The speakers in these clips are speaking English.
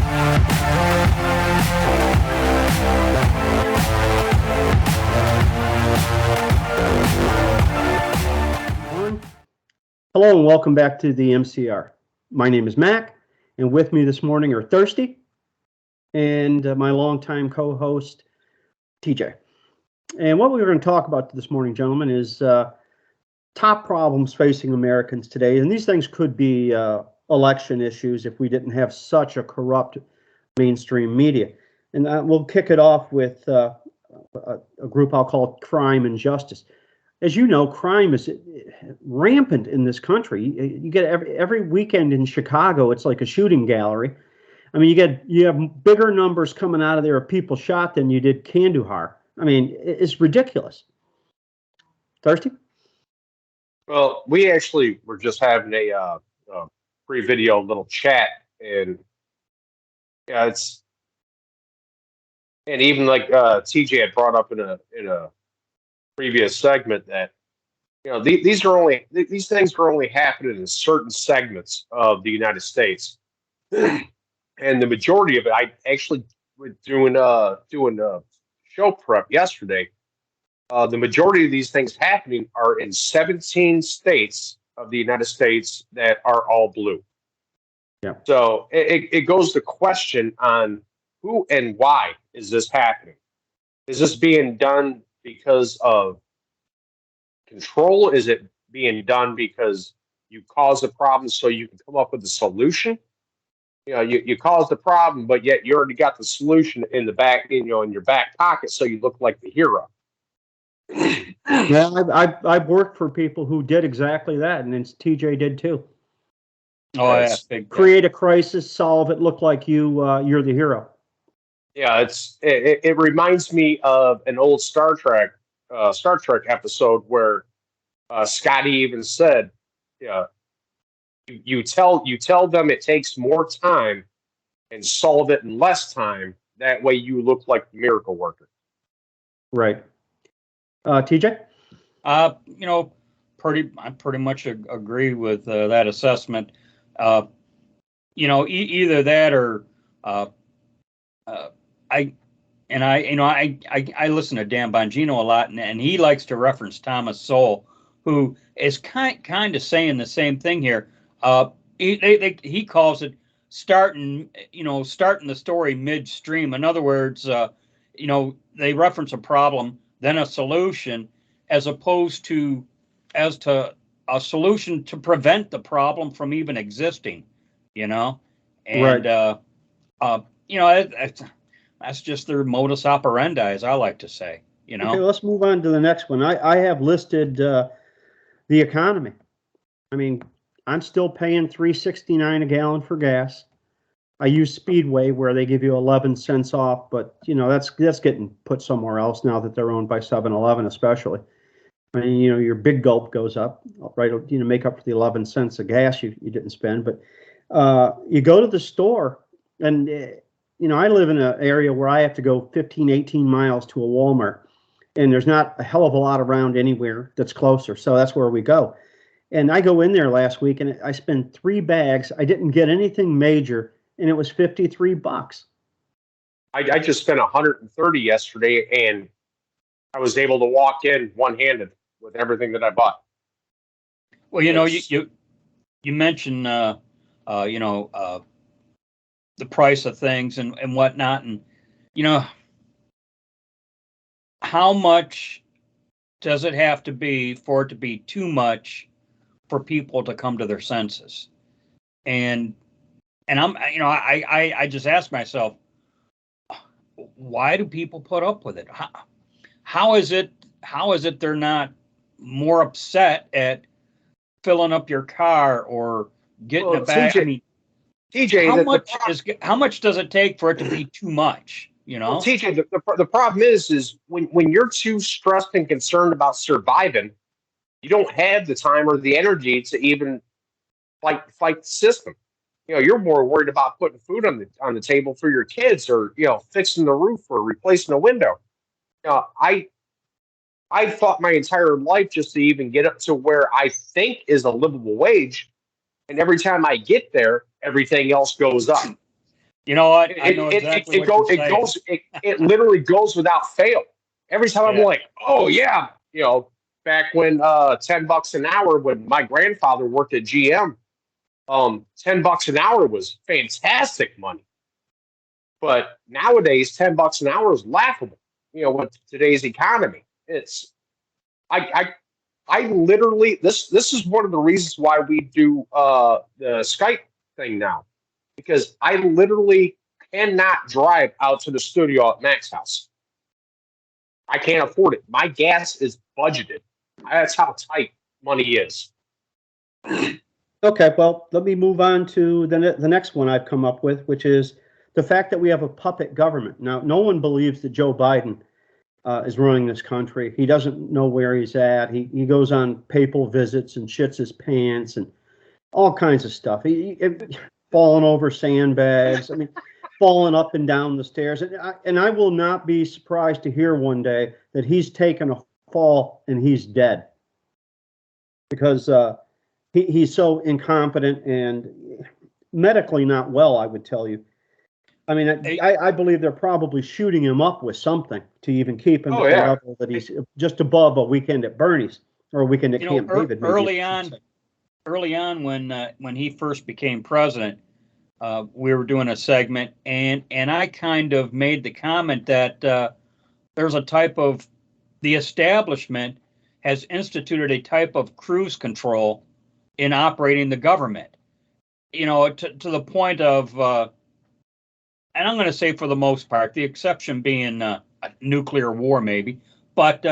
Hello and welcome back to the MCR. My name is Mac, and with me this morning are Thirsty and my longtime co-host, TJ. And what we're going to talk about this morning, gentlemen, is top problems facing Americans today. And these things could be election issues if we didn't have such a corrupt mainstream media. And we'll kick it off with a group I'll call Crime and Justice. As you know, crime is rampant in this country. You get every weekend in Chicago, it's like a shooting gallery. I mean, you have bigger numbers coming out of there of people shot than you did Kandahar. I mean, it's ridiculous. Thirsty? Well, we actually were just having a pre-video little chat, and yeah, and even like TJ had brought up in a previous segment that these things are only happening in certain segments of the United States, and the majority of it, I actually was doing show prep yesterday. The majority of these things happening are in 17 states of the United States that are all blue. Yeah. So it goes to question on who and why is this happening? Is this being done because of control? Is it being done because you cause a problem so you can come up with a solution? You cause the problem, but yet you already got the solution in the back, in your back pocket, so you look like the hero. Yeah, I've worked for people who did exactly that, and then TJ did too. Oh, yeah. Create a crisis, solve it, look like you're the hero. Yeah, it reminds me of an old Star Trek episode where Scotty even said, "Yeah, you tell them it takes more time and solve it in less time. That way, you look like the miracle worker." Right. TJ? I pretty much agree with that assessment. Either that or I listen to Dan Bongino a lot, and he likes to reference Thomas Sowell, who is kind of saying the same thing here. He calls it starting the story midstream. In other words, they reference a problem, then a solution, as opposed to a solution to prevent the problem from even existing. And right. That's just their modus operandi, as I like to say. Okay, let's move on to the next one. I have listed the economy. I mean, I'm still paying $3.69 a gallon for gas. I use Speedway where they give you 11 cents off, but that's getting put somewhere else now that they're owned by 7-Eleven, especially. I mean, your big gulp goes up, right? Make up for the 11 cents of gas you didn't spend. But you go to the store, and I live in an area where I have to go 15, 18 miles to a Walmart, and there's not a hell of a lot around anywhere that's closer. So that's where we go. And I go in there last week, and I spent 3 bags. I didn't get anything major, and it was $53. I just spent $130 yesterday, and I was able to walk in one-handed with everything that I bought. Well, you mentioned the price of things and whatnot, and how much does it have to be for it to be too much for people to come to their senses? And I just ask myself, why do people put up with it? How is it they're not more upset at filling up your car or getting a bag? TJ, how much does it take for it to be too much? Well, TJ, the problem is when you're too stressed and concerned about surviving, you don't have the time or the energy to even fight the system. You're more worried about putting food on the table for your kids, or fixing the roof or replacing a window. I fought my entire life just to even get up to where I think is a livable wage, and every time I get there, everything else goes up. You know what? I know exactly what you're saying. It literally goes without fail. Every time I'm like, oh yeah, back when $10 an hour when my grandfather worked at GM, $10 an hour was fantastic money. But nowadays, $10 an hour is laughable. With today's economy, I literally this is one of the reasons why we do the Skype thing now, because I literally cannot drive out to the studio at Mac's house. I can't afford it. My gas is budgeted. That's how tight money is. Okay, well, let me move on to the next one I've come up with, which is the fact that we have a puppet government. Now, no one believes that Joe Biden is running this country. He doesn't know where he's at. He goes on papal visits and shits his pants and all kinds of stuff. He falling over sandbags. I mean, falling up and down the stairs. And I will not be surprised to hear one day that he's taken a fall and he's dead, because he's so incompetent and medically not well, I would tell you. I mean, I believe they're probably shooting him up with something to even keep him at the level that he's just above a weekend at Bernie's or a weekend at Camp David. Early on, when he first became president, we were doing a segment, and I kind of made the comment that there's a type of, the establishment has instituted a type of cruise control in operating the government. To the point of, and I'm going to say for the most part, the exception being a nuclear war maybe, but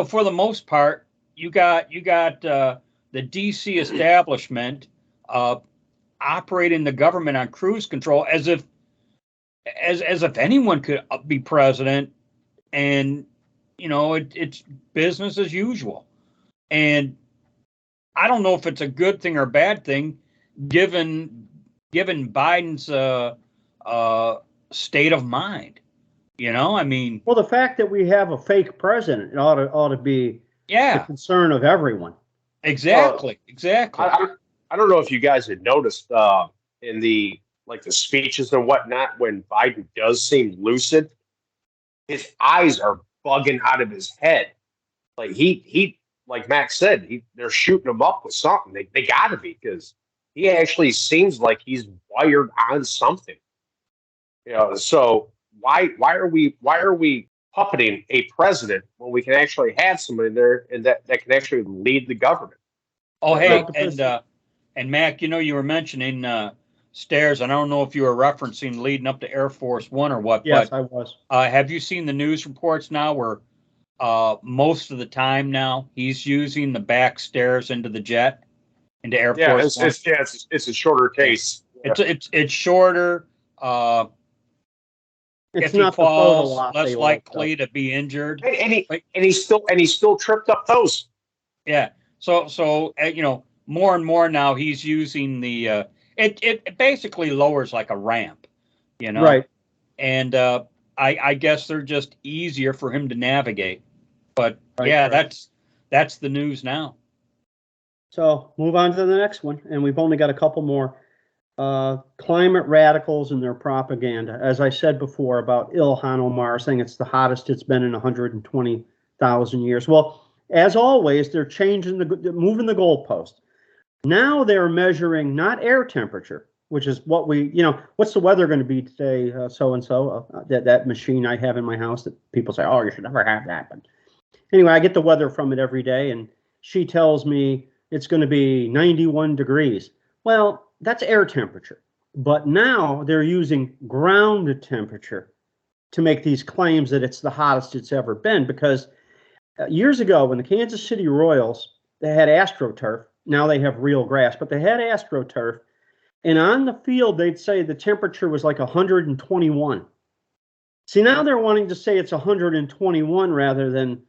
for the most part, you got the DC establishment operating the government on cruise control as if anyone could be president, and it's business as usual. And I don't know if it's a good thing or a bad thing, given Biden's state of mind. I mean, well, the fact that we have a fake president ought to be the concern of everyone. Exactly. I don't know if you guys had noticed in the speeches and whatnot, when Biden does seem lucid, his eyes are bugging out of his head. Like he like Max said, they're shooting him up with something. They got to be, because he actually seems like he's wired on something. So why are we puppeting a president when we can actually have somebody there and that can actually lead the government? Oh, hey, and Mac, you were mentioning stairs, and I don't know if you were referencing leading up to Air Force One or what. Yes, but, I was. Have you seen the news reports now where most of the time now he's using the back stairs into the jet, into Air Force One? It's a shorter case. Yeah. It's shorter. It's if he falls, less likely to be injured. And he's still tripped up toes. Yeah. So more and more now he's using the it basically lowers like a ramp, Right. And I guess they're just easier for him to navigate. But that's the news now. So move on to the next one, and we've only got a couple more. Climate radicals and their propaganda. As I said before about Ilhan Omar saying it's the hottest it's been in 120,000 years. Well, as always, they're moving the goalpost. Now they're measuring not air temperature, which is what what's the weather going to be today? So-and-so, that machine I have in my house that people say, oh, you should never have that. But anyway, I get the weather from it every day, and she tells me it's going to be 91 degrees. Well, that's air temperature. But now they're using ground temperature to make these claims that it's the hottest it's ever been, because years ago when the Kansas City Royals, they had AstroTurf. Now they have real grass, but they had AstroTurf. And on the field, they'd say the temperature was like 121. See, now they're wanting to say it's 121 rather than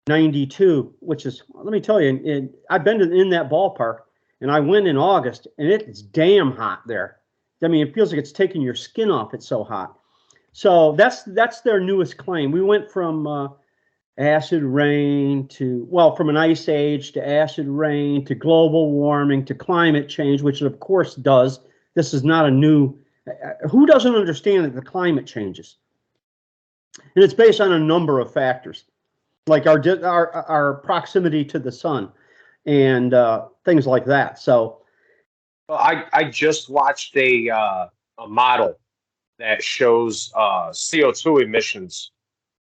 92, which is, let me tell you, I've been in that ballpark, and I went in August, and it's damn hot there. I mean, it feels like it's taking your skin off. It's so hot. So that's their newest claim. We went from acid rain from an ice age to acid rain to global warming to climate change, which it of course does. This is not a new, who doesn't understand that the climate changes? And it's based on a number of factors, like our proximity to the sun and things like that. So, Well, I just watched a model that shows CO2 emissions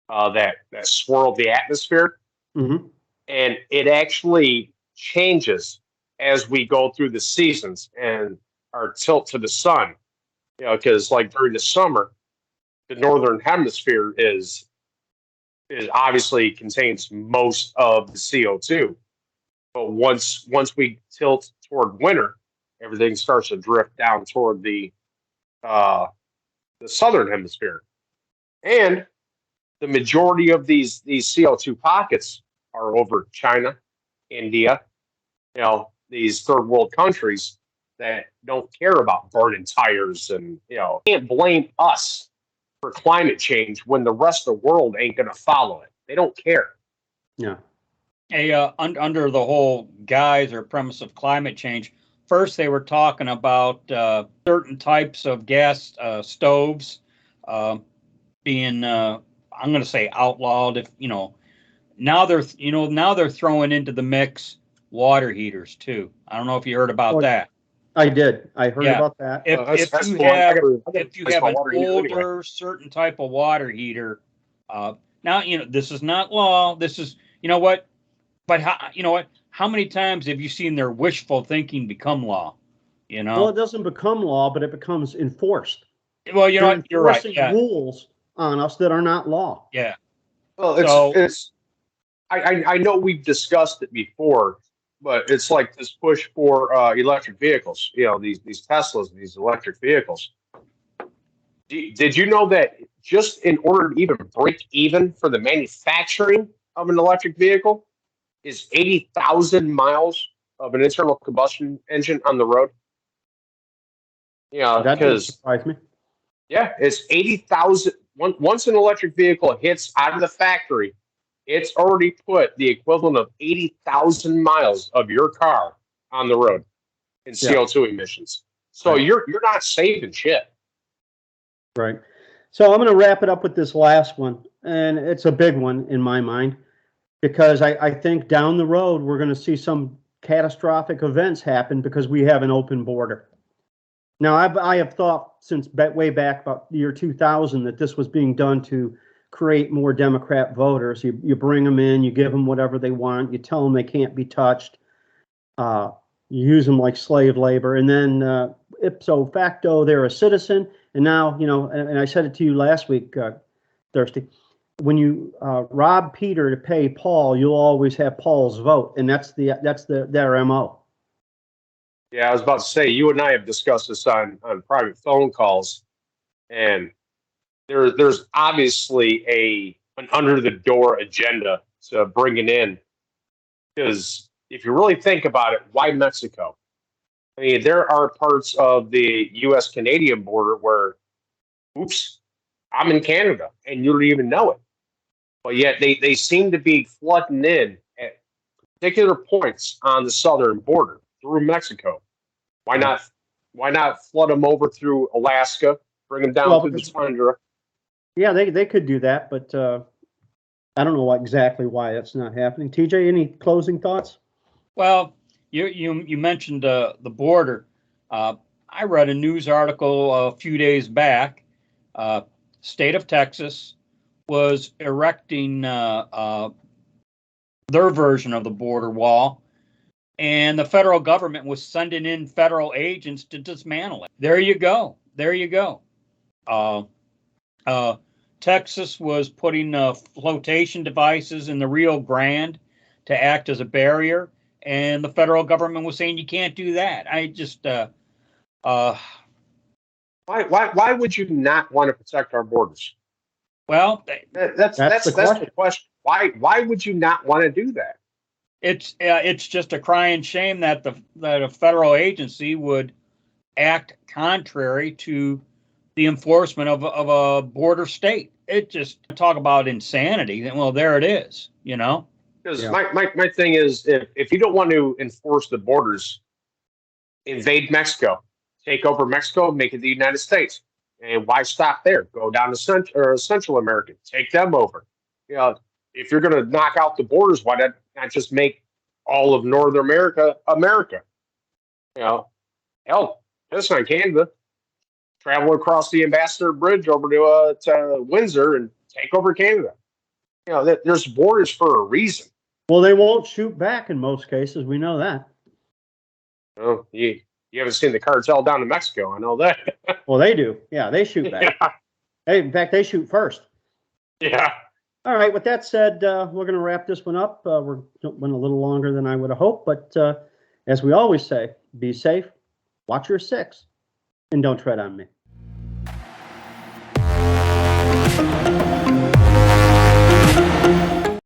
that swirl the atmosphere, mhm. and it actually changes as we go through the seasons and our tilt to the sun. You know, because like during the summer, the northern hemisphere is obviously contains most of the CO2. But once we tilt toward winter, everything starts to drift down toward the southern hemisphere, and the majority of these CO2 pockets are over China, India, you know, these third world countries that don't care about burning tires, and you know, can't blame us for climate change when the rest of the world ain't going to follow it. They don't care. Yeah. Under the whole guise or premise of climate change, first they were talking about certain types of gas stoves being, I'm going to say outlawed. If you know, now they're throwing into the mix water heaters too. I don't know if you heard about that. I did. I heard Yeah. about that. If That's you cool. have if you an older certain type of water heater, now you know this is not law. This is what. But how many times have you seen their wishful thinking become law? You know. Well, it doesn't become law, but it becomes enforced. Well, you know They're what? You're right. enforcing Yeah. rules on us that are not law. Yeah. Well, So- it's I know we've discussed it before, but it's like this push for electric vehicles. You know, these Teslas, these electric vehicles. Did you know that just in order to even break even for the manufacturing of an electric vehicle is 80,000 miles of an internal combustion engine on the road? Yeah, That doesn't because surprise me. yeah, it's 80,000. Once an electric vehicle hits out of the factory, it's already put the equivalent of 80,000 miles of your car on the road in CO2 emissions. So Right. you're not saving shit. Right. So I'm going to wrap it up with this last one, and it's a big one in my mind, because I think down the road we're going to see some catastrophic events happen because we have an open border. Now, I have thought since way back about the year 2000 that this was being done to create more Democrat voters. You bring them in, you give them whatever they want, you tell them they can't be touched, you use them like slave labor, and then ipso facto they're a citizen. And now, you know, and I said it to you last week, Thirsty, when you rob Peter to pay Paul, you'll always have Paul's vote, and that's their MO. Yeah, I was about to say, you and I have discussed this on private phone calls, and there's obviously an under the door agenda to bring it in, because if you really think about it, why Mexico? I mean, there are parts of the U.S. Canadian border where, oops, I'm in Canada and you don't even know it, but yet they seem to be flooding in at particular points on the southern border through Mexico. Why not flood them over through Alaska, bring them down through the tundra? Yeah, they could do that, but I don't know exactly why that's not happening. TJ, any closing thoughts? Well, you mentioned the border. I read a news article a few days back. State of Texas was erecting their version of the border wall, and the federal government was sending in federal agents to dismantle it. There you go. There you go. Texas was putting flotation devices in the Rio Grande to act as a barrier, and the federal government was saying you can't do that. I just Why would you not want to protect our borders? well, That's the question. Why would you not want to do that? it's just a crying shame that a federal agency would act contrary to the enforcement of a border state. It just talk about insanity. Well, there it is. You know. Because my thing is, if you don't want to enforce the borders, invade Mexico, take over Mexico, make it the United States. And why stop there? Go down to Central America, take them over. You know, if you're going to knock out the borders, why not just make all of Northern America America? You know, hell, this on Canada. Travel across the Ambassador Bridge over to Windsor and take over Canada. You know, there's borders for a reason. Well, they won't shoot back in most cases. We know that. Oh, you haven't seen the cartel down in Mexico. I know that. Well, they do. Yeah, they shoot back. Yeah. Hey, in fact, they shoot first. Yeah. All right. With that said, we're going to wrap this one up. We're went a little longer than I would have hoped, but as we always say, be safe, watch your six, and don't tread on me.